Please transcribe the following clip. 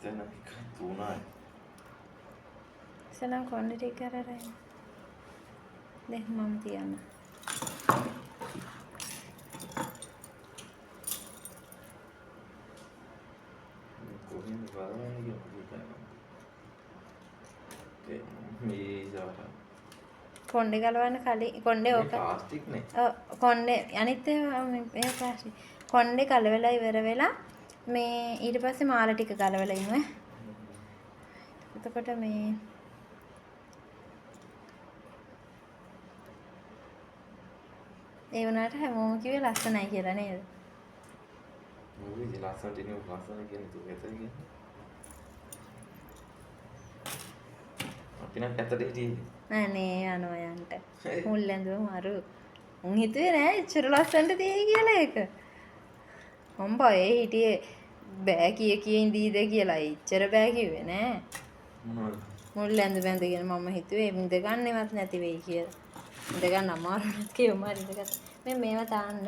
එතන එකක් තුනයි. සනම් කොණ්ඩේ ටික කරරයි. දැන් මම තියන්න. කොහෙන්ද බලන්නේ කියලා. මේ ජාතක. කොණ්ඩේ ගලවන්න කලින් කොණ්ඩේ මේ ඕක. ප්ලාස්ටික් නේ. ඔව් කොණ්ඩේ අනිත් මේ ප්ලාස්ටික්. කොණ්ඩේ කලවලා ඉවර වෙලා මේ ඊට පස්සේ මාල ටික ගලවලා ඉන්නේ. එතකොට මේ ඒ වුණාට හැමෝම කිව්වේ ලස්සනයි කියලා නේද? මොකද ලස්සනට ඉන්නේ ලස්සන කියන්නේ තු ඇතර කියන්නේ. අපි නම් ඇතට හිටියේ. අනේ යනවා යන්ට. මුල් ඇඳුම මරු. උන් හිතුවේ නෑ ඉච්චර ලස්සනට තියෙයි කියලා ඒක. මම බයේ හිටියේ බෑ කිය ඉඳීද කියලා. ඉච්චර බෑ කිව්වේ නෑ. මොනවද? මුල් ඇඳුම ඇඳගෙන මම හිතුවේ ඉඳ ගන්නවත් නැති වෙයි කියලා. ඉඳ ගන්න අමාරු නැත් කිව්වම ඉඳගත්තා. මේ මේවා තාන්න